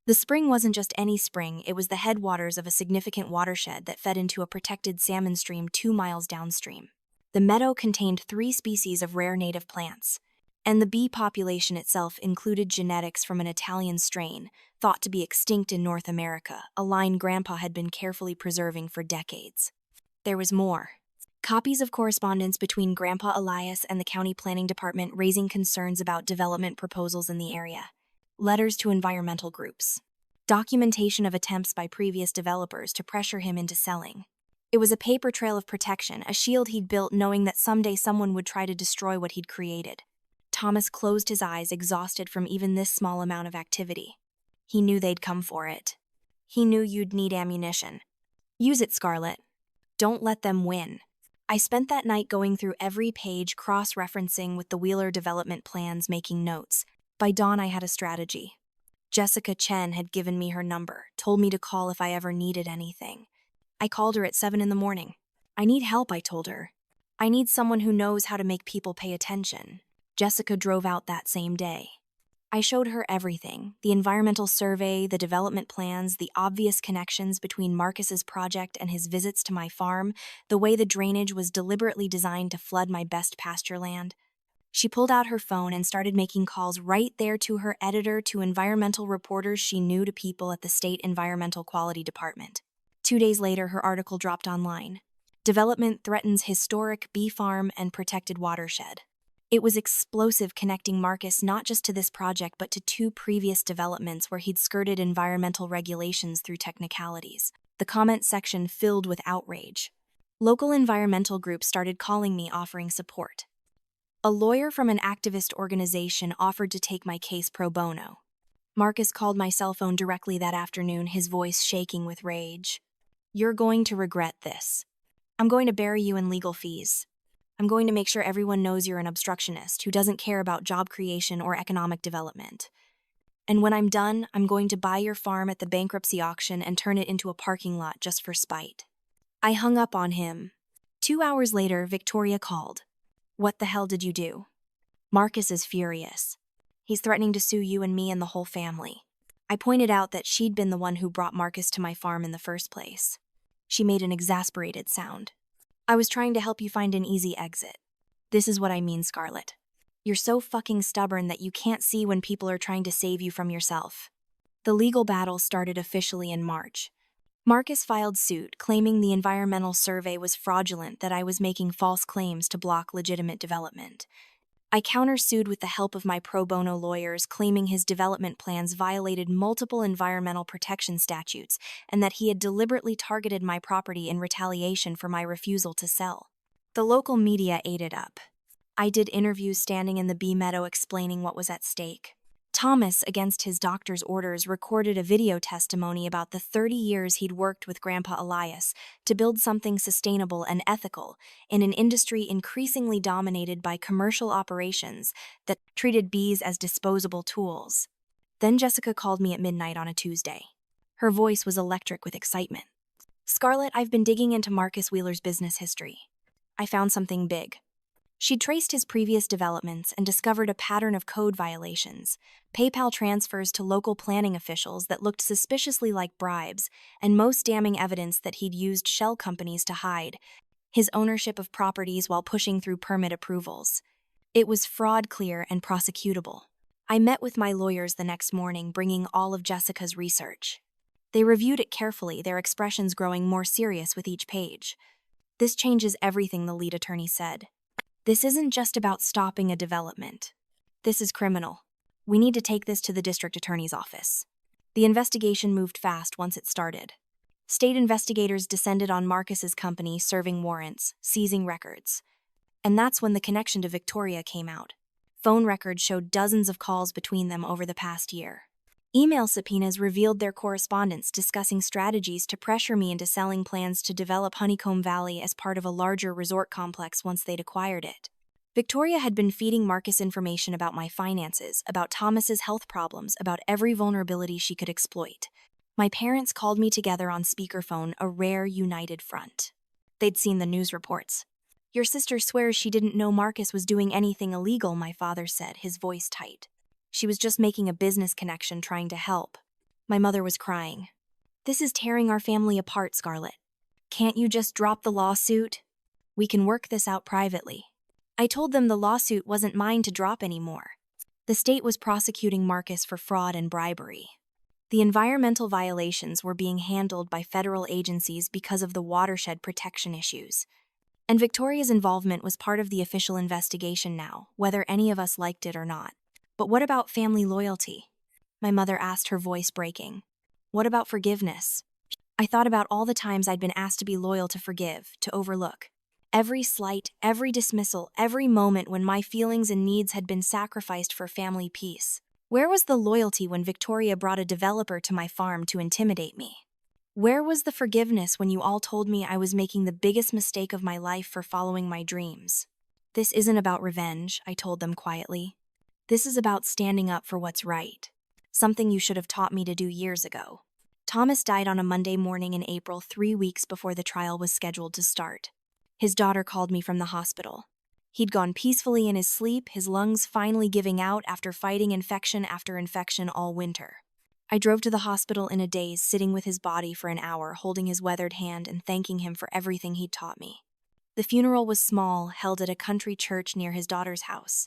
The spring wasn't just any spring, it was the headwaters of a significant watershed that fed into a protected salmon stream 2 miles downstream. The meadow contained 3 species of rare native plants, and the bee population itself included genetics from an Italian strain, thought to be extinct in North America, a line Grandpa had been carefully preserving for decades. There was more. Copies of correspondence between Grandpa Elias and the county planning department raising concerns about development proposals in the area. Letters to environmental groups. Documentation of attempts by previous developers to pressure him into selling. It was a paper trail of protection, a shield he'd built knowing that someday someone would try to destroy what he'd created. Thomas closed his eyes, exhausted from even this small amount of activity. He knew they'd come for it. He knew you'd need ammunition. Use it, Scarlett. Don't let them win. I spent that night going through every page, cross-referencing with the Wheeler development plans, making notes. By dawn, I had a strategy. Jessica Chen had given me her number, told me to call if I ever needed anything. I called her at 7 in the morning. I need help, I told her. I need someone who knows how to make people pay attention. Jessica drove out that same day. I showed her everything, the environmental survey, the development plans, the obvious connections between Marcus's project and his visits to my farm, the way the drainage was deliberately designed to flood my best pasture land. She pulled out her phone and started making calls right there to her editor, to environmental reporters she knew, to people at the State Environmental Quality Department. 2 days later, her article dropped online. Development threatens historic bee farm and protected watershed. It was explosive, connecting Marcus not just to this project but to 2 previous developments where he'd skirted environmental regulations through technicalities. The comment section filled with outrage. Local environmental groups started calling me, offering support. A lawyer from an activist organization offered to take my case pro bono. Marcus called my cell phone directly that afternoon, his voice shaking with rage. "You're going to regret this. I'm going to bury you in legal fees. I'm going to make sure everyone knows you're an obstructionist who doesn't care about job creation or economic development. And when I'm done, I'm going to buy your farm at the bankruptcy auction and turn it into a parking lot just for spite." I hung up on him. 2 hours later, Victoria called. "What the hell did you do?" "Marcus is furious. He's threatening to sue you and me and the whole family." I pointed out that she'd been the one who brought Marcus to my farm in the first place. She made an exasperated sound. "I was trying to help you find an easy exit. This is what I mean, Scarlett. You're so fucking stubborn that you can't see when people are trying to save you from yourself." The legal battle started officially in March. Marcus filed suit, claiming the environmental survey was fraudulent, that I was making false claims to block legitimate development. I countersued with the help of my pro bono lawyers, claiming his development plans violated multiple environmental protection statutes and that he had deliberately targeted my property in retaliation for my refusal to sell. The local media ate it up. I did interviews standing in the bee meadow explaining what was at stake. Thomas, against his doctor's orders, recorded a video testimony about the 30 years he'd worked with Grandpa Elias to build something sustainable and ethical in an industry increasingly dominated by commercial operations that treated bees as disposable tools. Then Jessica called me at midnight on a Tuesday. Her voice was electric with excitement. "Scarlett, I've been digging into Marcus Wheeler's business history. I found something big." She traced his previous developments and discovered a pattern of code violations, PayPal transfers to local planning officials that looked suspiciously like bribes, and most damning evidence that he'd used shell companies to hide his ownership of properties while pushing through permit approvals. It was fraud, clear and prosecutable. I met with my lawyers the next morning, bringing all of Jessica's research. They reviewed it carefully, their expressions growing more serious with each page. "This changes everything," the lead attorney said. "This isn't just about stopping a development. This is criminal. We need to take this to the district attorney's office." The investigation moved fast once it started. State investigators descended on Marcus's company, serving warrants, seizing records. And that's when the connection to Victoria came out. Phone records showed dozens of calls between them over the past year. Email subpoenas revealed their correspondence discussing strategies to pressure me into selling plans to develop Honeycomb Valley as part of a larger resort complex once they'd acquired it. Victoria had been feeding Marcus information about my finances, about Thomas's health problems, about every vulnerability she could exploit. My parents called me together on speakerphone, a rare united front. They'd seen the news reports. "Your sister swears she didn't know Marcus was doing anything illegal," my father said, his voice tight. "She was just making a business connection, trying to help." My mother was crying. "This is tearing our family apart, Scarlett. Can't you just drop the lawsuit? We can work this out privately." I told them the lawsuit wasn't mine to drop anymore. The state was prosecuting Marcus for fraud and bribery. The environmental violations were being handled by federal agencies because of the watershed protection issues. And Victoria's involvement was part of the official investigation now, whether any of us liked it or not. But what about family loyalty? My mother asked, her voice breaking. What about forgiveness? I thought about all the times I'd been asked to be loyal, to forgive, to overlook. Every slight, every dismissal, every moment when my feelings and needs had been sacrificed for family peace. Where was the loyalty when Victoria brought a developer to my farm to intimidate me? Where was the forgiveness when you all told me I was making the biggest mistake of my life for following my dreams? "This isn't about revenge," I told them quietly. "This is about standing up for what's right. Something you should have taught me to do years ago." Thomas died on a Monday morning in April, 3 weeks before the trial was scheduled to start. His daughter called me from the hospital. He'd gone peacefully in his sleep, his lungs finally giving out after fighting infection after infection all winter. I drove to the hospital in a daze, sitting with his body for an hour, holding his weathered hand and thanking him for everything he'd taught me. The funeral was small, held at a country church near his daughter's house.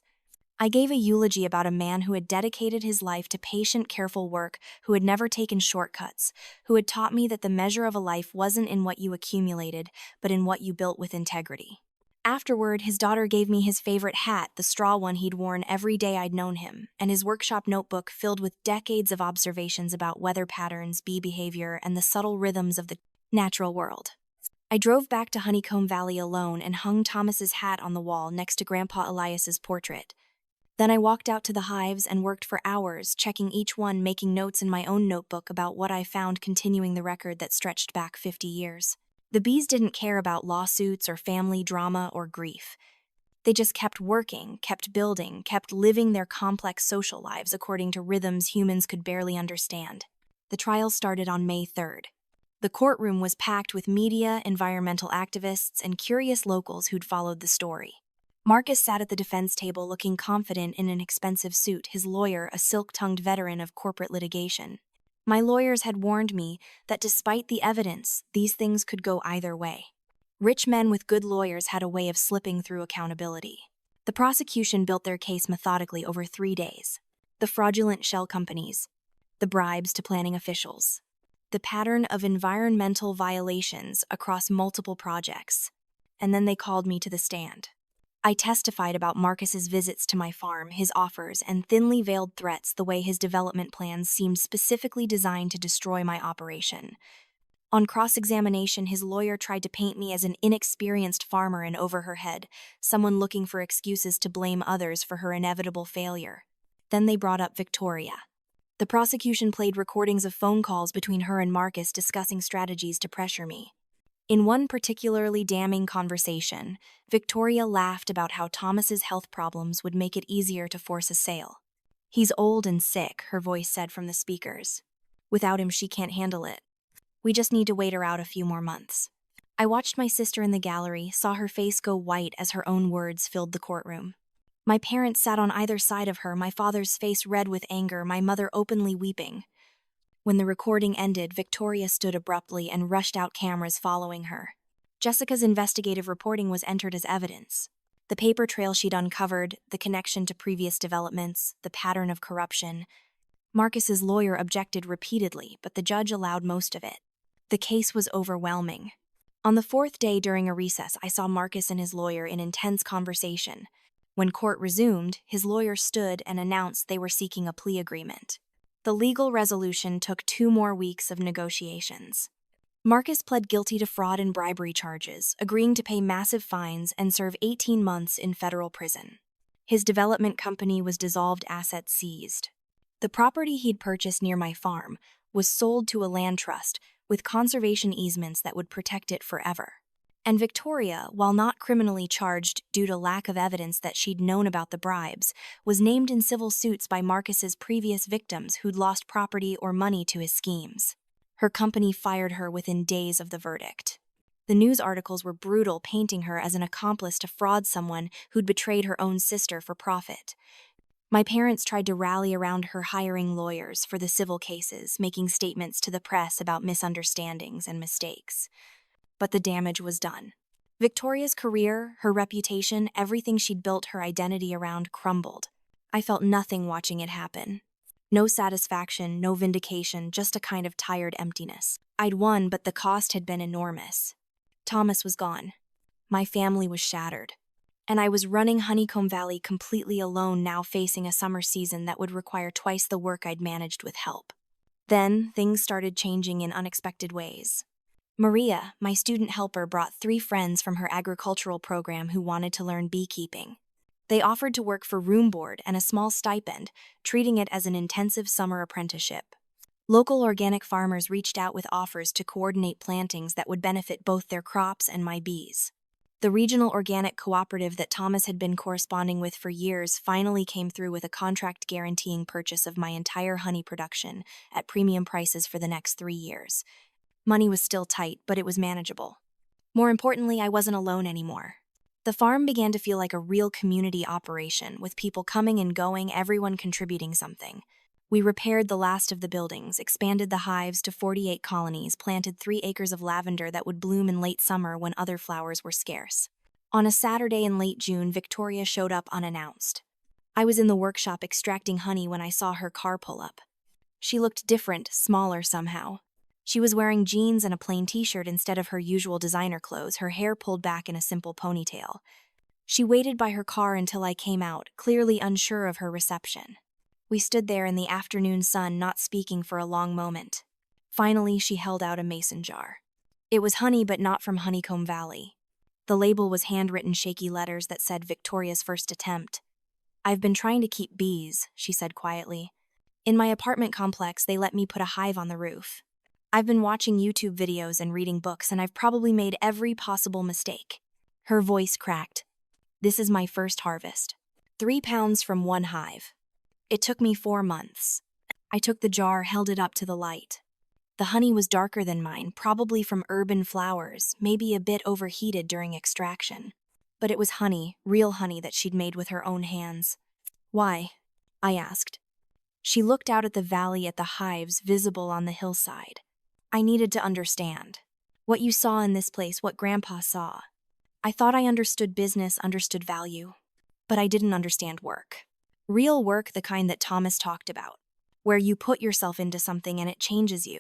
I gave a eulogy about a man who had dedicated his life to patient, careful work, who had never taken shortcuts, who had taught me that the measure of a life wasn't in what you accumulated, but in what you built with integrity. Afterward, his daughter gave me his favorite hat, the straw one he'd worn every day I'd known him, and his workshop notebook filled with decades of observations about weather patterns, bee behavior, and the subtle rhythms of the natural world. I drove back to Honeycomb Valley alone and hung Thomas's hat on the wall next to Grandpa Elias's portrait. Then I walked out to the hives and worked for hours, checking each one, making notes in my own notebook about what I found, continuing the record that stretched back 50 years. The bees didn't care about lawsuits or family drama or grief. They just kept working, kept building, kept living their complex social lives according to rhythms humans could barely understand. The trial started on May 3rd. The courtroom was packed with media, environmental activists, and curious locals who'd followed the story. Marcus sat at the defense table looking confident in an expensive suit, his lawyer a silk-tongued veteran of corporate litigation. My lawyers had warned me that despite the evidence, these things could go either way. Rich men with good lawyers had a way of slipping through accountability. The prosecution built their case methodically over 3 days. The fraudulent shell companies, the bribes to planning officials, the pattern of environmental violations across multiple projects. And then they called me to the stand. I testified about Marcus's visits to my farm, his offers, and thinly veiled threats, the way his development plans seemed specifically designed to destroy my operation. On cross-examination, his lawyer tried to paint me as an inexperienced farmer in over her head, someone looking for excuses to blame others for her inevitable failure. Then they brought up Victoria. The prosecution played recordings of phone calls between her and Marcus discussing strategies to pressure me. In one particularly damning conversation, Victoria laughed about how Thomas's health problems would make it easier to force a sale. "He's old and sick," her voice said from the speakers. "Without him, she can't handle it. We just need to wait her out a few more months." I watched my sister in the gallery, saw her face go white as her own words filled the courtroom. My parents sat on either side of her, my father's face red with anger, my mother openly weeping. When the recording ended, Victoria stood abruptly and rushed out, cameras following her. Jessica's investigative reporting was entered as evidence. The paper trail she'd uncovered, the connection to previous developments, the pattern of corruption. Marcus's lawyer objected repeatedly, but the judge allowed most of it. The case was overwhelming. On the 4th day during a recess, I saw Marcus and his lawyer in intense conversation. When court resumed, his lawyer stood and announced they were seeking a plea agreement. The legal resolution took 2 more weeks of negotiations. Marcus pled guilty to fraud and bribery charges, agreeing to pay massive fines and serve 18 months in federal prison. His development company was dissolved, assets seized. The property he'd purchased near my farm was sold to a land trust with conservation easements that would protect it forever. And Victoria, while not criminally charged due to lack of evidence that she'd known about the bribes, was named in civil suits by Marcus's previous victims who'd lost property or money to his schemes. Her company fired her within days of the verdict. The news articles were brutal, painting her as an accomplice to fraud someone who'd betrayed her own sister for profit. My parents tried to rally around her, hiring lawyers for the civil cases, making statements to the press about misunderstandings and mistakes. But the damage was done. Victoria's career, her reputation, everything she'd built her identity around crumbled. I felt nothing watching it happen. No satisfaction, no vindication, just a kind of tired emptiness. I'd won, but the cost had been enormous. Thomas was gone. My family was shattered. And I was running Honeycomb Valley completely alone, now facing a summer season that would require twice the work I'd managed with help. Then, things started changing in unexpected ways. Maria, my student helper, brought 3 friends from her agricultural program who wanted to learn beekeeping. They offered to work for room board and a small stipend, treating it as an intensive summer apprenticeship. Local organic farmers reached out with offers to coordinate plantings that would benefit both their crops and my bees. The regional organic cooperative that Thomas had been corresponding with for years finally came through with a contract guaranteeing purchase of my entire honey production at premium prices for the next 3 years. Money was still tight, but it was manageable. More importantly, I wasn't alone anymore. The farm began to feel like a real community operation, with people coming and going, everyone contributing something. We repaired the last of the buildings, expanded the hives to 48 colonies, planted 3 acres of lavender that would bloom in late summer when other flowers were scarce. On a Saturday in late June, Victoria showed up unannounced. I was in the workshop extracting honey when I saw her car pull up. She looked different, smaller somehow. She was wearing jeans and a plain t-shirt instead of her usual designer clothes, her hair pulled back in a simple ponytail. She waited by her car until I came out, clearly unsure of her reception. We stood there in the afternoon sun, not speaking for a long moment. Finally, she held out a mason jar. It was honey, but not from Honeycomb Valley. The label was handwritten shaky letters that said Victoria's first attempt. "I've been trying to keep bees," she said quietly. "In my apartment complex, they let me put a hive on the roof. I've been watching YouTube videos and reading books, and I've probably made every possible mistake." Her voice cracked. "This is my first harvest. 3 pounds from 1 hive. It took me 4 months. I took the jar, held it up to the light. The honey was darker than mine, probably from urban flowers, maybe a bit overheated during extraction. But it was honey, real honey that she'd made with her own hands." "Why?" I asked. She looked out at the valley, at the hives visible on the hillside. "I needed to understand. What you saw in this place, what Grandpa saw. I thought I understood business, understood value. But I didn't understand work. Real work, the kind that Thomas talked about, where you put yourself into something and it changes you."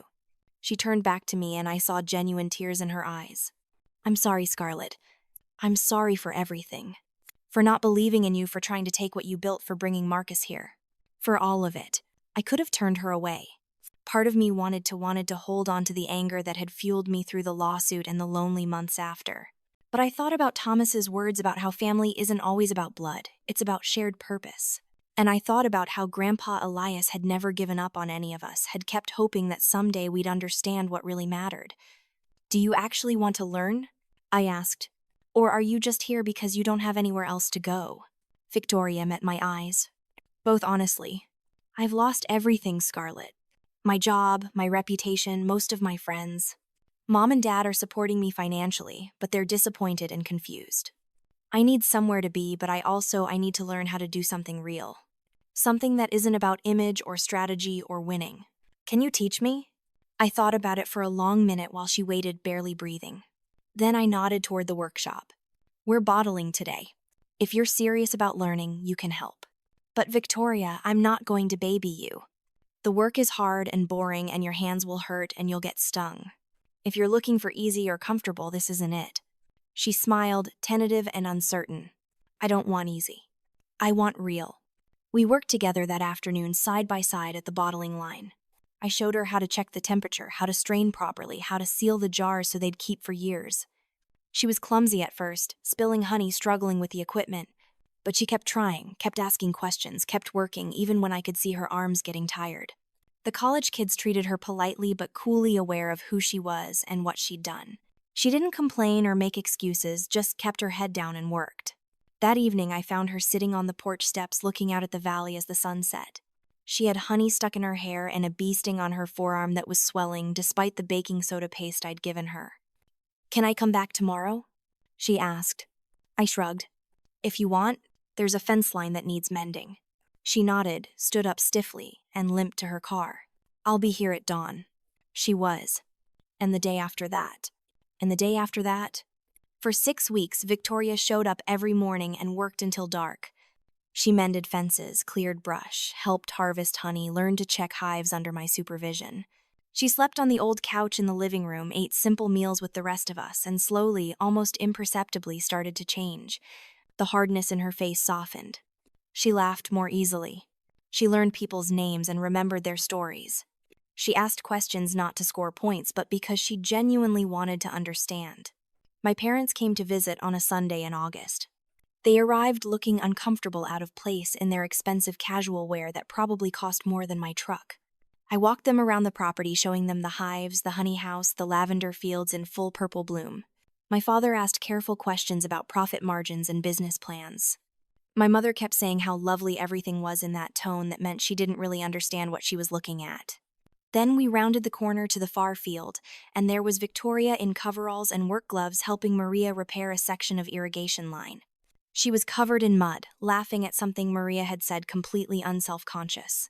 She turned back to me and I saw genuine tears in her eyes. "I'm sorry, Scarlett. I'm sorry for everything. For not believing in you, for trying to take what you built, for bringing Marcus here. For all of it." I could have turned her away. Part of me wanted to hold on to the anger that had fueled me through the lawsuit and the lonely months after. But I thought about Thomas's words about how family isn't always about blood, it's about shared purpose. And I thought about how Grandpa Elias had never given up on any of us, had kept hoping that someday we'd understand what really mattered. "Do you actually want to learn?" I asked. "Or are you just here because you don't have anywhere else to go?" Victoria met my eyes. "Both, honestly. I've lost everything, Scarlett. My job, my reputation, most of my friends. Mom and Dad are supporting me financially, but they're disappointed and confused. I need somewhere to be, but I need to learn how to do something real. Something that isn't about image or strategy or winning. Can you teach me?" I thought about it for a long minute while she waited, barely breathing. Then I nodded toward the workshop. "We're bottling today. If you're serious about learning, you can help. But Victoria, I'm not going to baby you. The work is hard and boring, and your hands will hurt and you'll get stung. If you're looking for easy or comfortable, this isn't it." She smiled, tentative and uncertain. "I don't want easy. I want real." We worked together that afternoon, side by side at the bottling line. I showed her how to check the temperature, how to strain properly, how to seal the jars so they'd keep for years. She was clumsy at first, spilling honey, struggling with the equipment. But she kept trying, kept asking questions, kept working, even when I could see her arms getting tired. The college kids treated her politely but coolly, aware of who she was and what she'd done. She didn't complain or make excuses, just kept her head down and worked. That evening, I found her sitting on the porch steps looking out at the valley as the sun set. She had honey stuck in her hair and a bee sting on her forearm that was swelling despite the baking soda paste I'd given her. "Can I come back tomorrow?" she asked. I shrugged. "If you want, there's a fence line that needs mending." She nodded, stood up stiffly, and limped to her car. "I'll be here at dawn." She was. And the day after that. And the day after that. For 6 weeks, Victoria showed up every morning and worked until dark. She mended fences, cleared brush, helped harvest honey, learned to check hives under my supervision. She slept on the old couch in the living room, ate simple meals with the rest of us, and slowly, almost imperceptibly, started to change. The hardness in her face softened. She laughed more easily. She learned people's names and remembered their stories. She asked questions not to score points, but because she genuinely wanted to understand. My parents came to visit on a Sunday in August. They arrived looking uncomfortable, out of place in their expensive casual wear that probably cost more than my truck. I walked them around the property, showing them the hives, the honey house, the lavender fields in full purple bloom. My father asked careful questions about profit margins and business plans. My mother kept saying how lovely everything was in that tone that meant she didn't really understand what she was looking at. Then we rounded the corner to the far field, and there was Victoria in coveralls and work gloves helping Maria repair a section of irrigation line. She was covered in mud, laughing at something Maria had said, completely unself-conscious.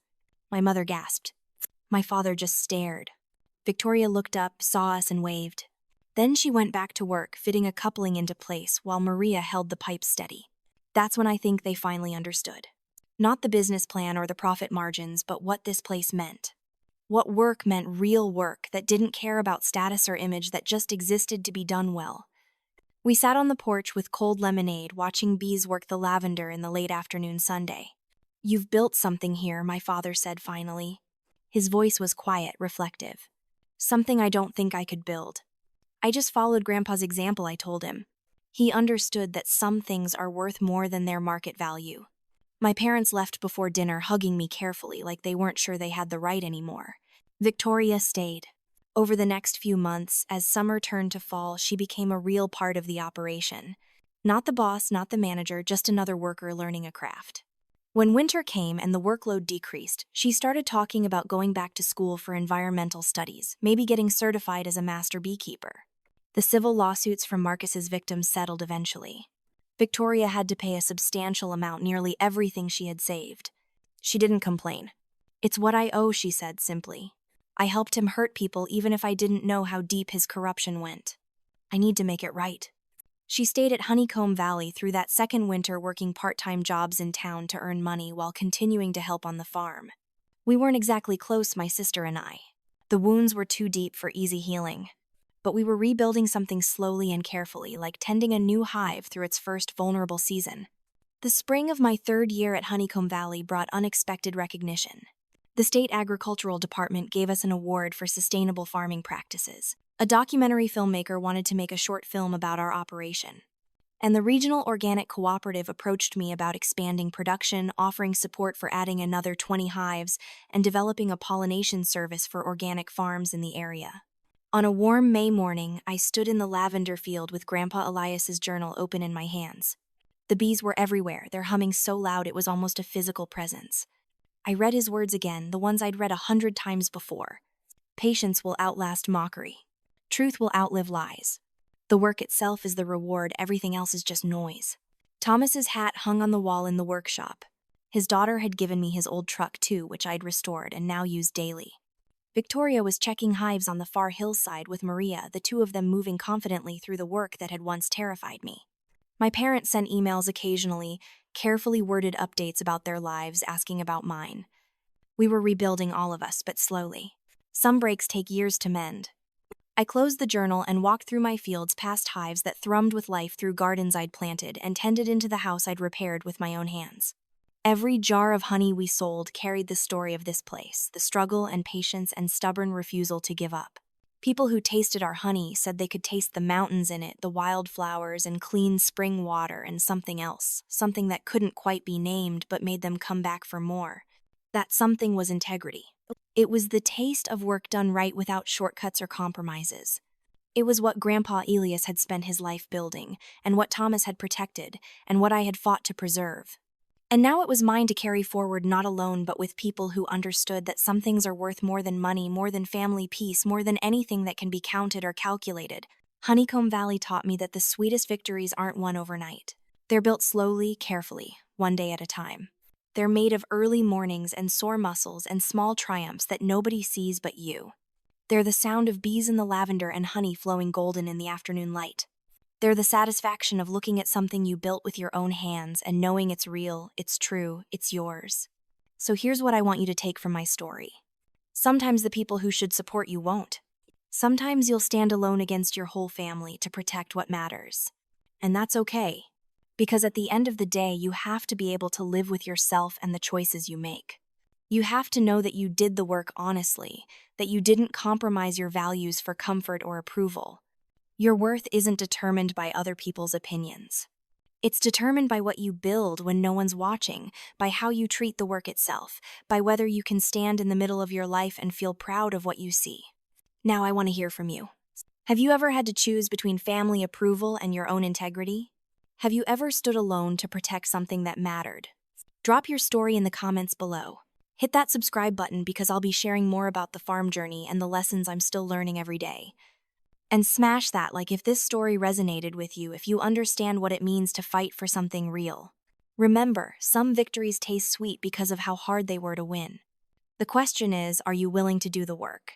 My mother gasped. My father just stared. Victoria looked up, saw us, and waved. Then she went back to work, fitting a coupling into place while Maria held the pipe steady. That's when I think they finally understood. Not the business plan or the profit margins, but what this place meant. What work meant, real work that didn't care about status or image, that just existed to be done well. We sat on the porch with cold lemonade, watching bees work the lavender in the late afternoon Sunday. "You've built something here," my father said finally. His voice was quiet, reflective. "Something I don't think I could build." "I just followed Grandpa's example," I told him. He understood that some things are worth more than their market value. My parents left before dinner, hugging me carefully, like they weren't sure they had the right anymore. Victoria stayed. Over the next few months, as summer turned to fall, she became a real part of the operation. Not the boss, not the manager, just another worker learning a craft. When winter came and the workload decreased, she started talking about going back to school for environmental studies, maybe getting certified as a master beekeeper. The civil lawsuits from Marcus's victims settled eventually. Victoria had to pay a substantial amount, nearly everything she had saved. She didn't complain. "It's what I owe," she said simply. "I helped him hurt people even if I didn't know how deep his corruption went. I need to make it right." She stayed at Honeycomb Valley through that second winter, working part-time jobs in town to earn money while continuing to help on the farm. We weren't exactly close, my sister and I. The wounds were too deep for easy healing. But we were rebuilding something slowly and carefully, like tending a new hive through its first vulnerable season. The spring of my 3rd year at Honeycomb Valley brought unexpected recognition. The state agricultural department gave us an award for sustainable farming practices. A documentary filmmaker wanted to make a short film about our operation. And the regional organic cooperative approached me about expanding production, offering support for adding another 20 hives, and developing a pollination service for organic farms in the area. On a warm May morning, I stood in the lavender field with Grandpa Elias's journal open in my hands. The bees were everywhere, their humming so loud it was almost a physical presence. I read his words again, the ones I'd read 100 times before. Patience will outlast mockery. Truth will outlive lies. The work itself is the reward, everything else is just noise. Thomas's hat hung on the wall in the workshop. His daughter had given me his old truck too, which I'd restored and now used daily. Victoria was checking hives on the far hillside with Maria, the two of them moving confidently through the work that had once terrified me. My parents sent emails occasionally, carefully worded updates about their lives, asking about mine. We were rebuilding, all of us, but slowly. Some breaks take years to mend. I closed the journal and walked through my fields, past hives that thrummed with life, through gardens I'd planted, and tended into the house I'd repaired with my own hands. Every jar of honey we sold carried the story of this place, the struggle and patience and stubborn refusal to give up. People who tasted our honey said they could taste the mountains in it, the wildflowers and clean spring water, and something else, something that couldn't quite be named but made them come back for more. That something was integrity. It was the taste of work done right without shortcuts or compromises. It was what Grandpa Elias had spent his life building, and what Thomas had protected, and what I had fought to preserve. And now it was mine to carry forward, not alone but with people who understood that some things are worth more than money, more than family peace, more than anything that can be counted or calculated. Honeycomb Valley taught me that the sweetest victories aren't won overnight. They're built slowly, carefully, one day at a time. They're made of early mornings and sore muscles and small triumphs that nobody sees but you. They're the sound of bees in the lavender and honey flowing golden in the afternoon light. They're the satisfaction of looking at something you built with your own hands and knowing it's real, it's true, it's yours. So here's what I want you to take from my story. Sometimes the people who should support you won't. Sometimes you'll stand alone against your whole family to protect what matters. And that's okay, because at the end of the day, you have to be able to live with yourself and the choices you make. You have to know that you did the work honestly, that you didn't compromise your values for comfort or approval. Your worth isn't determined by other people's opinions. It's determined by what you build when no one's watching, by how you treat the work itself, by whether you can stand in the middle of your life and feel proud of what you see. Now I want to hear from you. Have you ever had to choose between family approval and your own integrity? Have you ever stood alone to protect something that mattered? Drop your story in the comments below. Hit that subscribe button because I'll be sharing more about the farm journey and the lessons I'm still learning every day. And smash that like if this story resonated with you, if you understand what it means to fight for something real. Remember, some victories taste sweet because of how hard they were to win. The question is, are you willing to do the work?